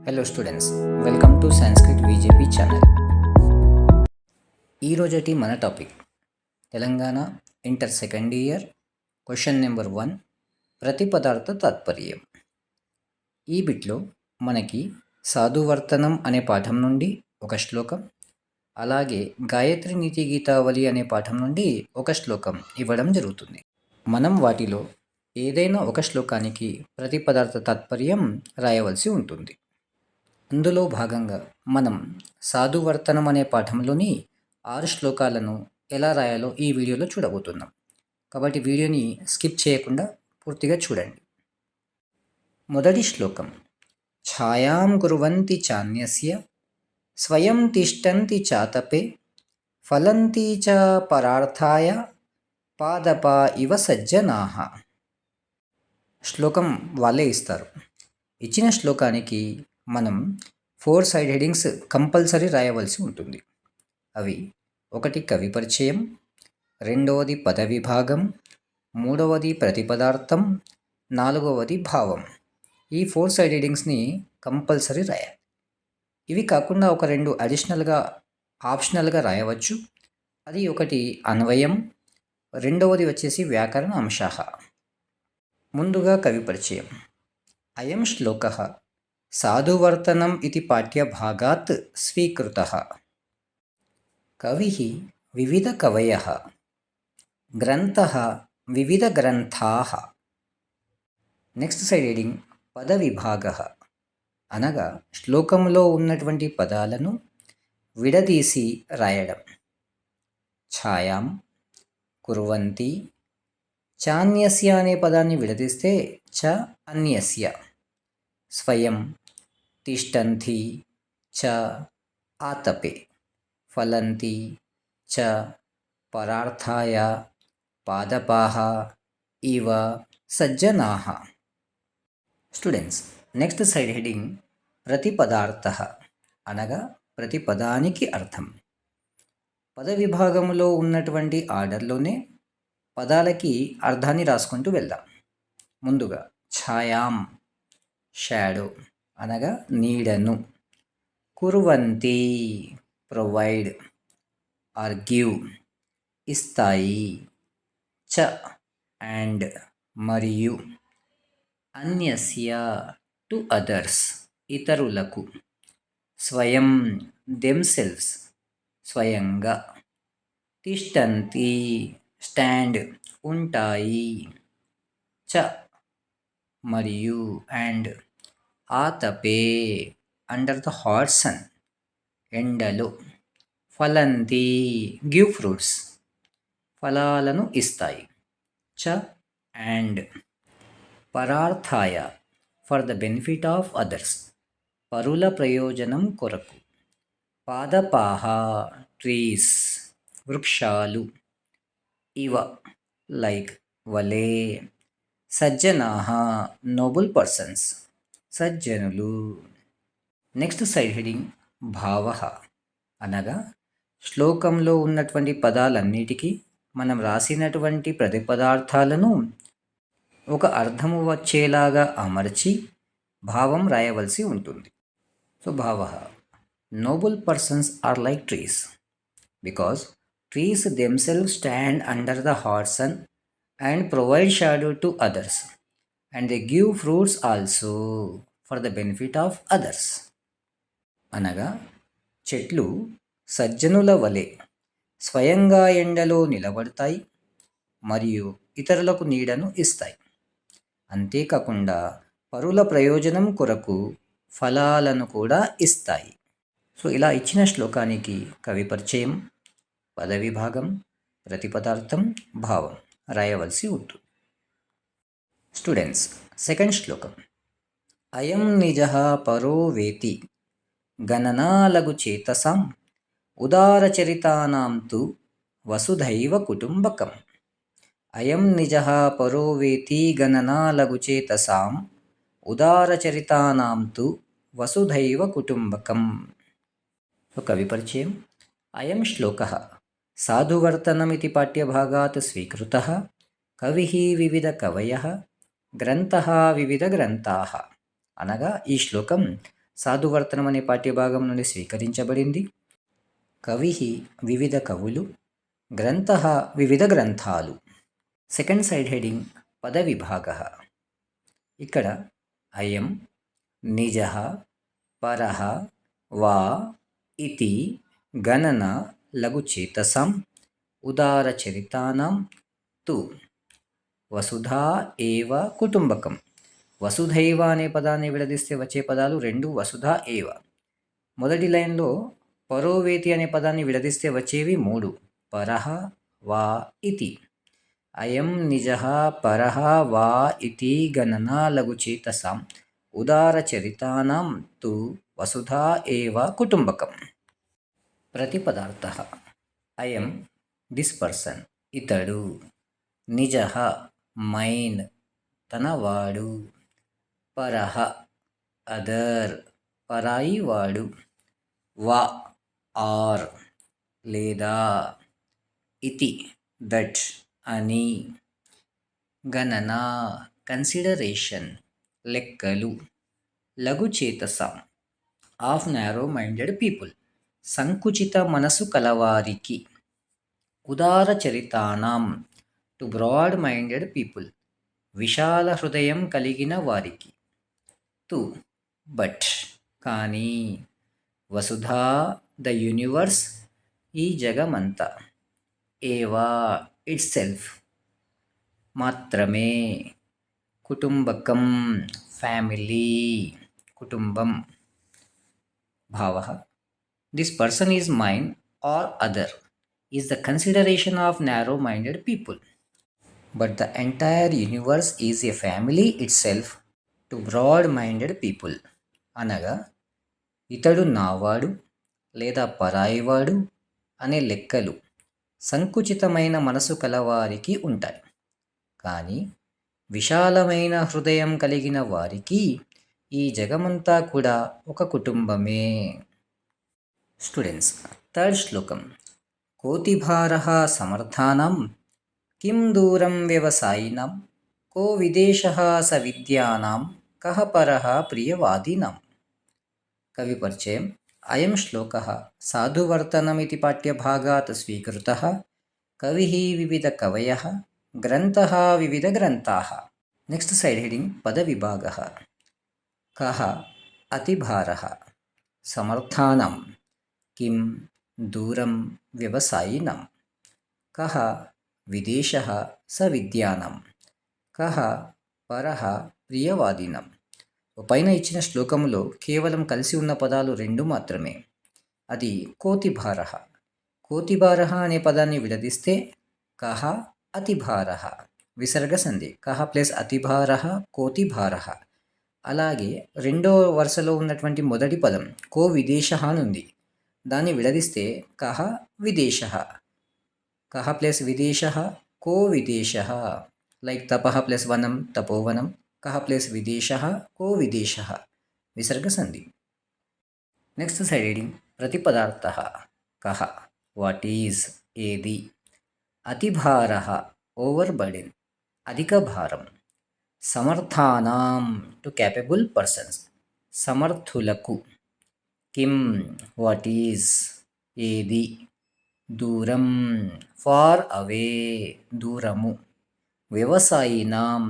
Hello students, welcome to Sanskrit VJP channel. ఈరోజటి మన topic Telangana inter second year question number 1, ప్రతిపదార్థ తాత్పర్యం. ఈ బిట్లో మనకి సాధువర్తనం అనే పాఠం నుండి ఒక శ్లోకం, అలాగే గాయత్రి నీతి గీతావళి అనే పాఠం నుండి ఒక శ్లోకం ఇవ్వడం జరుగుతుంది. మనం వాటిలో ఏదైనా ఒక శ్లోకానికి ప్రతిపదార్థ తాత్పర్యం రాయవలసి ఉంటుంది. అందులో భాగంగా మనం సాధువర్తనం అనే పాఠంలోని 6 శ్లోకాలను ఎలా రాయాలో ఈ వీడియోలో చూడబోతున్నాం. కాబట్టి వీడియోని స్కిప్ చేయకుండా పూర్తిగా చూడండి. మొదటి శ్లోకం: ఛాయాం కుర్వంతి చాన్యస్య స్వయం తిష్టంతి చాతపే ఫలంతి చ పరార్థాయ పాదపా ఇవ సజ్జనాః. శ్లోకం వాళ్ళే ఇస్తారు. ఇచ్చిన శ్లోకానికి మనం 4 సైడ్ హెడింగ్స్ కంపల్సరీ రాయవలసి ఉంటుంది. అవి: 1 కవి పరిచయం, 2వది పద విభాగం, 3వది ప్రతిపదార్థం, 4వది భావం. ఈ 4 సైడ్ హెడింగ్స్ని కంపల్సరీ రాయాలి. ఇవి కాకుండా ఒక 2 అడిషనల్గా ఆప్షనల్గా రాయవచ్చు. అది ఒకటి అన్వయం, 2వది వచ్చేసి వ్యాకరణ అంశాః. ముందుగా కవి పరిచయం. అయం శ్లోకః సాధువర్తనం ఇతి పాఠ్యభాగాత్ స్వీకృతః. కవిః వివిధ కవయః, గ్రంథః వివిధ గ్రంథాః. నెక్స్ట్ సైడ్ హెడింగ్ పద విభాగః, అనగా శ్లోకంలో ఉన్నటువంటి పదాలను విడదీసి రాయడం. ఛాయాం, కుర్వంతి, చాన్యస్య అనే పదాన్ని విడదీస్తే చ అన్యస్య, స్వయం, తిష్టంతి చ ఆతపే, ఫలంతి చ పరార్థాయ పాదపాః ఇవ సజ్జనాః. స్టూడెంట్స్, నెక్స్ట్ సైడ్ హెడింగ్ ప్రతిపదార్థః, అనగా ప్రతి పదానికి అర్థం. పద విభాగంలో ఉన్నటువంటి ఆర్డర్లోనే పదాలకి అర్థాన్ని రాసుకుంటూ వెళ్దాం. ముందుగా ఛాయాం, షాడో అనగా నీడను. కుర్వంతి, ప్రొవైడ్ ఆర్ గివ్, ఇస్తాయి. చ అండ్, మరియు. అన్యస్య టు అదర్స్, ఇతరులకు. స్వయం, దెమ్సెల్వ్స్, స్వయంగా. తిష్టంతి, స్టాండ్, ఉంటాయి. చ మరియు, అండ్. ఆతపే, అండర్ ద హాట్ సన్, ఎండలో. ఫలంతి, గివ్ ఫ్రూట్స్, ఫలాలను ఇస్తాయి. చ అండ్. పరార్థాయ, for the benefit of others, పరుల ప్రయోజనం కొరకు. పాదపాః, ట్రీస్, వృక్షాలు. ఇవ, లైక్, వలే. సజ్జనాః, నోబుల్ పర్సన్స్, సజ్జనులు. నెక్స్ట్ సైడ్ హెడింగ్ భావః, అనగా శ్లోకంలో ఉన్నటువంటి పదాలన్నిటికీ మనం రాసినటువంటి ప్రతిపదార్థాలను ఒక అర్థము వచ్చేలాగా అమర్చి భావం రాయవలసి ఉంటుంది. సో భావః: noble persons are like trees because trees themselves stand under the hot sun and provide shadow to others, and they give fruits also for the benefit of others. అనగా చెట్లు సజ్జనుల వలె స్వయంగా ఎండలో నిలబడతాయి మరియు ఇతరులకు నీడను ఇస్తాయి. అంతేకాకుండా పరుల ప్రయోజనం కొరకు ఫలాలను కూడా ఇస్తాయి. సో ఇలా ఇచ్చిన శ్లోకానికి కవి పరిచయం, పద విభాగం, ప్రతిపదార్థం, భావం రాయవలసి ఉంటుంది. స్టూడెంట్స్, సెకండ్ శ్లోకం. అయం నిజః పరో వేతి గణనాలగు చేతసాం ఉదారచరితానాం తు వసుధైవ కుటుంబకం. అయం నిజః పరో వేతి గణనాలగు చేతసాం ఉదారచరితానాం తు వసుధైవ కుటుంబకం. కవి పరిచయం. అయం శ్లోకః సాధువర్తనమితి పాఠ్యభాగాత్ స్వీకృతః. కవిః వివిధ కవయః, గ్రంథః వివిధ గ్రంథాః. అనగా ఈ శ్లోకం సాధువర్తనం అనే పాఠ్యభాగం నుండి స్వీకరించబడింది. కవి వివిధ కవులు, గ్రంథ వివిధ గ్రంథాలు. సెకండ్ సైడ్ హెడింగ్ పద విభాగ. ఇక్కడ అయం, నిజ, పర, వా, ఇతి, గణన లఘుచేతసాం, ఉదారచరితానాం, తు, వసుధా ఏవ కుటుంబకం. వసుధైవ అనే పదాన్ని విడదీస్తే వచ్చే పదాలు రెండు వసుధ ఏవ. మొదటి లైన్లో పరోవేతి అనే పదాన్ని విడదీస్తే వచ్చేవి మూడు, పరహ, వా, ఇతి. అయం నిజ పరహ వా ఇతి గణనా లఘుచేతసాం ఉదారచరితానాం తు వసుధా ఏవ కుటుంబకం. ప్రతిపదార్థః. అయం దిస్ పర్సన్, ఇతడు. నిజ మైన్, తనవాడు. పరహ అదర్, పరాయి వాడు. వా ఆర్ లేదా. ఇతి దట్ అని. గణన కన్సిడరేషన్ లెక్కలు. లఘుచేతసాం ఆఫ్ నారో మైండెడ్ పీపుల్ సంకుచిత మనసు కలవారికి. ఉదారచరితానాం టు బ్రాడ్ మైండెడ్ పీపుల్ విశాల హృదయం కలిగిన వారికి. తు బట్ కానీ. వసుధా ద యూనివర్స్ ఈ జగమంతా. ఏవా ఇట్స్ సెల్ఫ్ మాత్రమే. కుటుంబకం ఫ్యామిలీ కుటుంబం. భావః. This person is mine or other is the consideration of narrow minded people, but the entire universe is a family itself to broad minded people. అనగా ఇతడు నావాడు లేదా పరాయివాడు అనే లెక్కలు సంకుచితమైన మనసు కలవారికి ఉంటాయి, కానీ విశాలమైన హృదయం కలిగిన వారికి ఈ జగమంతా కూడా ఒక కుటుంబమే. స్టూడెంట్స్, థర్డ్ శ్లోకం. కోతిభారః సమర్థానాం కిం దూరం వ్యవసాయినాం కో విదేశః స విద్యానాం కః పరః ప్రియవాదినాం. కవి పరిచయం. అయం శ్లోకः సాధువర్తనమితి పాఠ్యభాగాత్ స్వీకృతः. కవిః వివిధ కవయः, గ్రంథः వివిధ గ్రంథాः. నెక్స్ట్ సైడ్ హెడింగ్ పద విభాగः. కః అతిభారः సమర్థానాం కిం దూరం వ్యవసాయినాం కః విదేశః స విద్యానాం కః పరః ప్రియవాదినాం. పైన ఇచ్చిన శ్లోకములో కేవలం కలిసి ఉన్న పదాలు రెండు మాత్రమే. అది కోతిభారః. కోతిభారః అనే పదాన్ని విడదీస్తే కః అతిభారః, విసర్గ సంధి. కః ప్లస్ అతిభారః కోతిభారః. అలాగే రెండో వరుసలో ఉన్నటువంటి మొదటి పదం కో విదేశః అనుంది, దాన్ని విడదీస్తే కః విదేశః. కః ప్లస్ విదేశః కో విదేశః. లైక్ తపః ప్లస్ వనం తపోవనం. కః ప్లస్ విదేశః కో విదేశః, విసర్గ సంధి. నెక్స్ట్ సైడ్ హెడింగ్ ప్రతిపదార్థః. కః వాట్ ఈజ్ ఏది. అతిభారః ఓవర్ బర్డెన్ అధిక భారం. సమర్థానాం టు క్యాపబుల్ పర్సన్స్ సమర్థులకు. కిం వాట్ ఈజ్ ఏది. దూరం ఫార్ అవే దూరము. వ్యవసాయినాం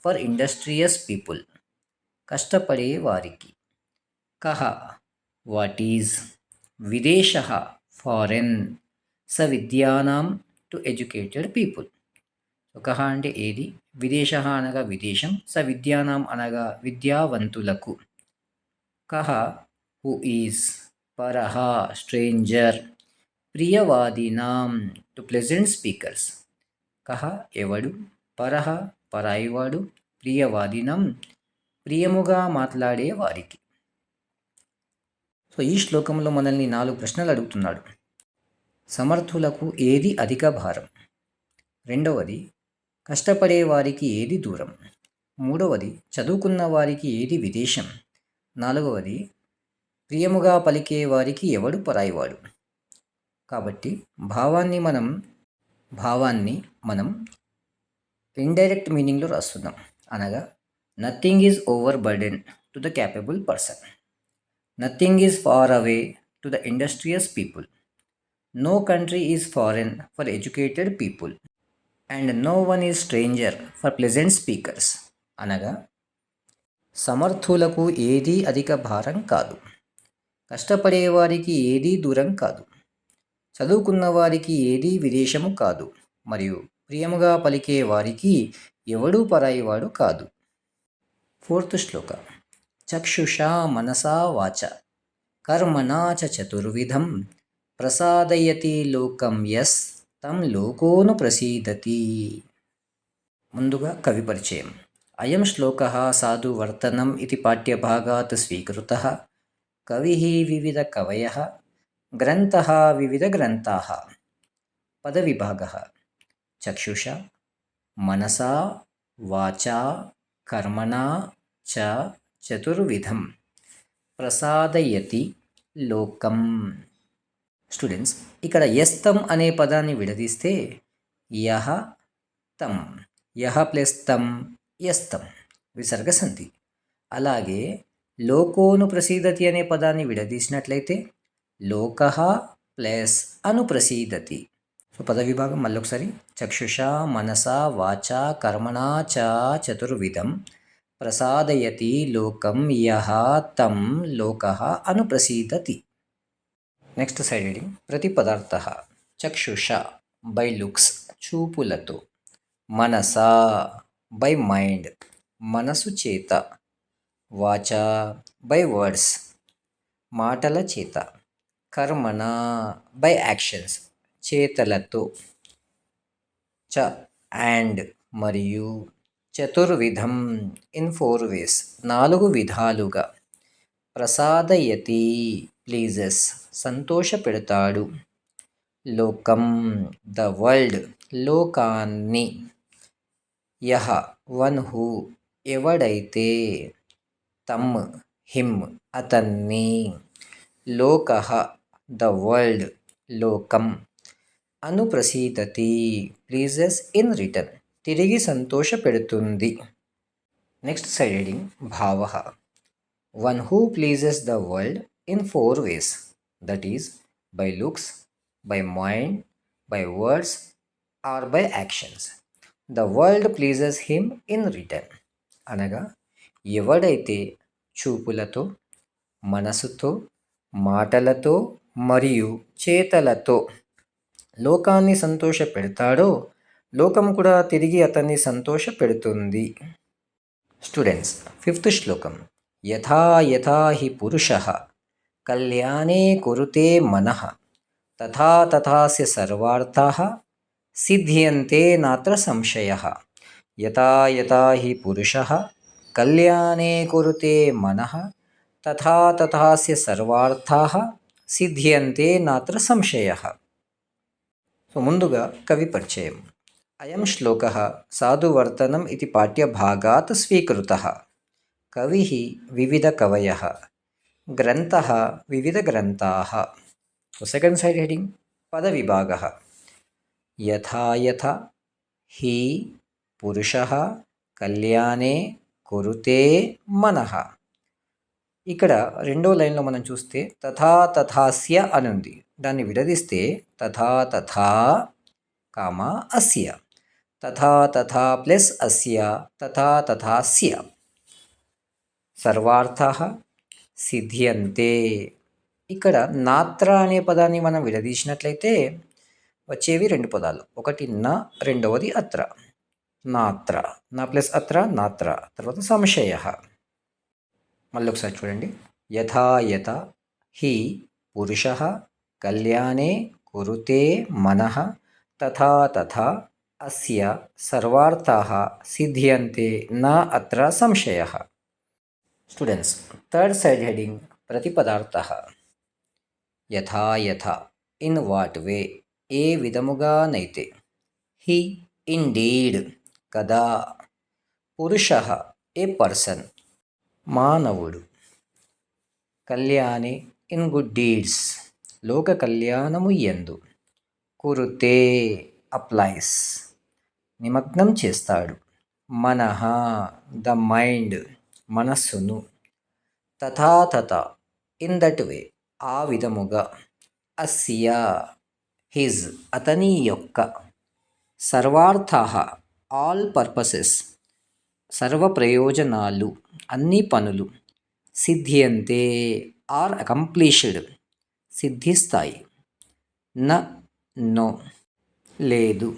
ఫర్ ఇండస్ట్రియస్ పీపుల్ కష్టపడే వారికి. కః వాట్ ఈజ్. విదేశః ఫారెన్. స విద్యానాం టు ఎడ్యుకేటెడ్ పీపుల్. కః అంటే ఏది, విదేశః అనగా విదేశం, స విద్యానాం అనగా విద్యావంతులకు. కః హూ ఈజ్. పరః స్ట్రేంజర్. ప్రియవాదినాం టు ప్లెజెంట్ స్పీకర్స్. కః ఎవడు. పరః పరాయివాడు. ప్రియవాదినం ప్రియముగా మాట్లాడే వారికి. సో ఈ శ్లోకంలో మనల్ని 4 ప్రశ్నలు అడుగుతున్నాడు. సమర్థులకు ఏది అధిక భారం. రెండవది కష్టపడే వారికి ఏది దూరం. మూడవది చదువుకున్న వారికి ఏది విదేశం. నాలుగవది ప్రియముగా పలికే వారికి ఎవడు పరాయివాడు. కాబట్టి భావాన్ని మనం ఇండైరెక్ట్ మీనింగ్లో రాస్తున్నాం. అనగా nothing is over burden to the capable person. Nothing is far away to the industrious people. No country is foreign for educated people. And no one is stranger for pleasant speakers. అనగా సమర్థులకు ఏదీ అధిక భారం కాదు, కష్టపడేవారికి ఏదీ దూరం కాదు, చదువుకున్న వారికి ఏదీ విదేశము కాదు, మరియు ప్రియముగా పలికే వారికి ఎవడూ పరాయివాడు కాదు. ఫోర్త్ శ్లోక. చక్షుషా మనసా వాచ కర్మణా చ చతుర్విధం ప్రసాదయతి లోకం యస్ తం లోకోను ప్రసీదతి. ముందుగా కవి పరిచయం. అయం శ్లోకః సాధు వర్తనం ఇది పాఠ్యభాగాత్ స్వీకృతః. కవిః వివిధ కవయః, గ్రంథః వివిధ గ్రంథాః. పదవిభాగः. చక్షుషా మనసా వాచా కర్మణా చ చతుర్విధం ప్రసాదయతి లోకం. స్టూడెంట్స్, ఇక్కడ యస్తం అనే పదాన్ని విడదీస్తే యహ తం, యహ ప్లస్ తం యస్తం విసర్గ సంధి. అలాగే లోకోను ప్రసీదతి అనే పదాన్ని విడదీసినట్లయితే లోకః ప్లస్ అను ప్రసీదతి. సో పద విభాగం మళ్ళొకసారి. చక్షుషా మనసా వాచా కర్మణా చ చతుర్విధం ప్రసాదయతి లోకం యహ తం లోకః అను ప్రసీదతి. Next side reading. ప్రతి పదార్థ. చక్షుష బై లుక్స్, చూపులతో. మనసా బై మైండ్, మనసు చేత. వాచా బై వర్డ్స్, మాటల చేత. కర్మణ బై యాక్షన్స్, చేతలతో. చ అండ్ మరియు. చతుర్విధం ఇన్ 4 ways, 4 విధాలుగా. ప్రసాదయతి ప్లీజెస్, సంతోష పెడతాడు. లోకం ద వరల్డ్, లోకాన్ని. యహ వన్ హూ, ఎవడైతే. తమ్ హిమ్, అతన్ని. లోకః ద వరల్డ్, లోకం. అను ప్రసీదతి ప్లీజెస్ ఇన్ రిటర్న్, తిరిగి సంతోష పెడుతుంది. Next side reading. భావః. One who pleases the world in 4 ways, that is by looks, by mind, by words or by actions. The world pleases him in return. అనగా ఎవడైతే చూపులతో, మనసుతో, మాటలతో మరియు చేతలతో లోకాన్ని సంతోష పెడతాడో లోకం కూడా తిరిగి అతన్ని సంతోష పెడుతుంది. స్టూడెంట్స్, 5th శ్లోకం. యథా యథా హి పురుషః కళ్యాణే కురుతే మనః తథా తథాస్య సర్వార్థాః సిద్ధ్యంతే నాత్ర సంశయః. యథా యథా హి పురుషః కళ్యాణే కురుతే మనః తథా తథాస్య సర్వార్థాః సిద్ధ్యంతే నాత్ర సంశయః. సో ముందుగా కవి పరిచయం. అయం శ్లోకః సాధువర్తనం ఇది పాఠ్యభాగాత్ స్వీకృతః. కవిః వివిధ కవయః, గ్రంథః వివిధ గ్రంథాః. So second side heading. పద విభాగः. యథా యథా హి పురుషః కళ్యాణే కురుతే మనః. ఇక్కడ రెండో లైన్లో మనం చూస్తే తథా తథాస్య అని ఉంది. దాన్ని విడదీస్తే తథా తథా కామా అస్య, తథా తథా ప్లస్ అస్య, తథా తథాస్య. సర్వార్థాః సిద్ధ్యంతే. ఇక్కడ నాత్ర అనే పదాన్ని మనం విడదీసినట్లయితే వచ్చేవి 2 పదాలు. ఒకటి న, రెండవది అత్ర. నాత్ర, నా ప్లస్ అత్ర నాత్ర. తర్వాత సంశయః. మళ్ళీ ఒకసారి చూడండి. యథా యథా హి పురుషః కళ్యాణే కురుతే మనః తథా తథా అస్య సర్వార్థాః సిద్ధ్యంతే న అత్ర సంశయః. Students, third side heading. ప్రతి పదార్థః. యథా యథా ఇన్ వాట్ వే, ఏ విధముగానైతే. హి ఇండీడ్, కదా. పురుషః ఏ పర్సన్, మానవుడు. కళ్యాణి ఇన్ గుడ్ డీడ్స్, లోక కళ్యాణము యందు. కురుతే అప్లైస్, నిమగ్నం చేస్తాడు. మనః ద మైండ్, మనస్సును. తథా తథా ఇన్ దట్ వే, ఆ విధముగా, అస్య, హిజ్, అతని యొక్క, సర్వార్థాః, ఆల్ పర్పసెస్, సర్వ ప్రయోజనాలు, అన్ని పనులు, సిద్ధ్యంతే, ఆర్ అకంప్లీష్డ్, సిద్ధిస్తాయి. న, నో, లేదు,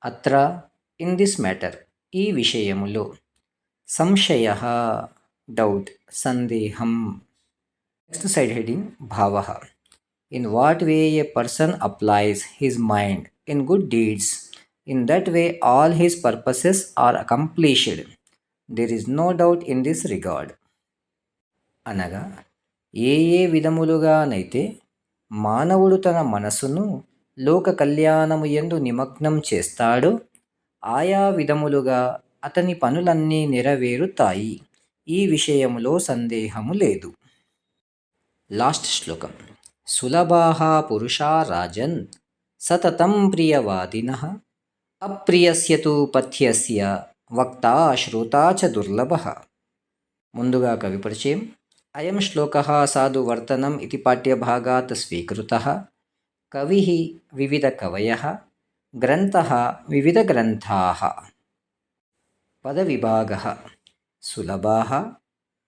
అత్ర, ఇన్ దిస్ మ్యాటర్, ఈ విషయములో, సంశయ, డౌట్, సందేహం. నెక్స్ట్ సైడ్ హెడింగ్ భావః. In what way a person applies his mind in good deeds, in that way all his purposes are accomplished. There is no doubt in this regard. అనగా, ఏ ఏ విధములుగానైతే మానవుడు తన మనసును లోక కళ్యాణము యందు నిమగ్నం చేస్తాడో, ఆయా విధములుగా అతని పనులన్నీ నెరవేరుతాయి. ఈ విషయములో సందేహము లేదు. లాస్ట్ శ్లోకం. సులభాః పురుషా రాజన్ సతతం ప్రియవాదినః, అప్రియస్య తు పథ్యస్య వక్తా శ్రోతా చ దుర్లభః. ముందుగా కవి పరిచయం. అయం శ్లోకః సాధువర్తనం ఇతి పాఠ్యభాగాత్ స్వీకృతః. కవిః వివిధ కవయః, గ్రంథః వివిధ గ్రంథాః. పదవిభాగః. సులభాః,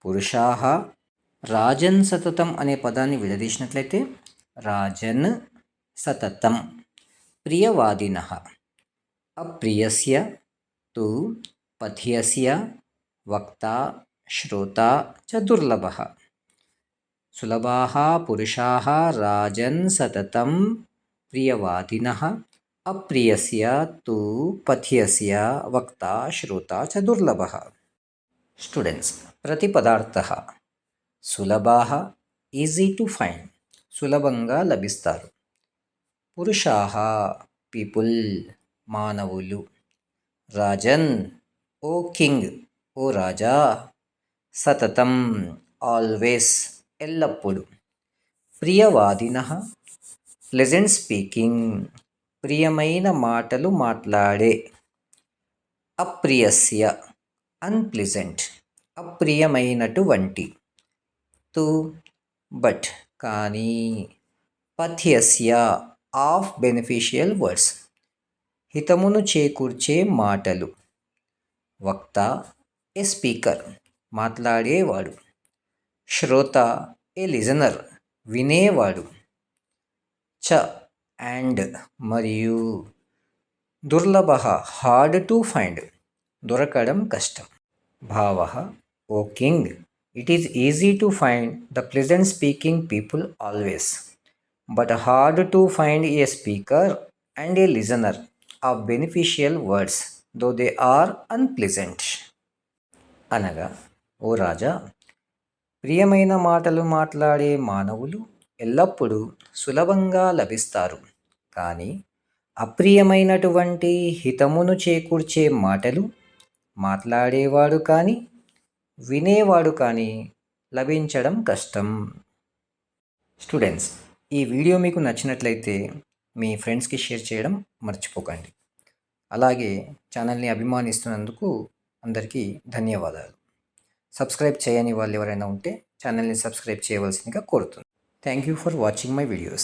పురుషాః. రాజన్ సతతం అనే పదాన్ని విడదీసినట్లయితే రాజన్ సతతం, ప్రియవాదినః. అప్రియస్య తు పథ్యస్య వక్తా శ్రోతా చ దుర్లభః. సులభాః పురుషాః రాజన్ సతతం ప్రియవాదినః, అప్రియస్య తు పథ్యస్య వక్తా శ్రోతా చ దుర్లభః. స్టూడెంట్స్, ప్రతిపదార్థః. సులభాః, ఈజీ టు ఫైండ్, సులభంగా లభిస్తారు. పురుషాః, పీపుల్, మానవులు. రాజన్, ఓ కింగ్, ఓ రాజా. సతతం, ఆల్వేస్, ఎల్లప్పుడు. ప్రియవాదినః, ప్లెజెంట్ స్పీకింగ్, ప్రియమైన మాటలు మాట్లాడే. అప్రియస్య, అన్ప్లెజెంట్, అప్రియమైనటువంటి. తు, బట్, కానీ. పథ్యస్య, ఆఫ్ బెనిఫిషియల్ వర్డ్స్, హితమును చేకూర్చే మాటలు. వక్త, ఏ స్పీకర్, మాట్లాడేవాడు. శ్రోత, ఏ లిజనర్, వినేవాడు. చ, అండ్, మరియు. దుర్లభః, హార్డ్ టు ఫైండ్, దొరకడం కష్టం. భావః. O king, it is easy to find the pleasant speaking people always, but hard to find a speaker and a listener of beneficial words though they are unpleasant. అనగా, ఓ రాజా, ప్రియమైన మాటలు మాట్లాడే మానవులు ఎల్లప్పుడూ సులభంగా లభిస్తారు. కానీ అప్రియమైనటువంటి హితమును చేకూర్చే మాటలు మాట్లాడేవాడు కానీ వినేవాడు కానీ లభించడం కష్టం. స్టూడెంట్స్, ఈ వీడియో మీకు నచ్చినట్లయితే మీ ఫ్రెండ్స్కి షేర్ చేయడం మర్చిపోకండి. అలాగే ఛానల్ని అభిమానిస్తున్నందుకు అందరికీ ధన్యవాదాలు. సబ్స్క్రైబ్ చేయని వాళ్ళు ఎవరైనా ఉంటే ఛానల్ని సబ్స్క్రైబ్ చేయవలసిందిగా కోరుతున్నాను. Thank you for watching my videos.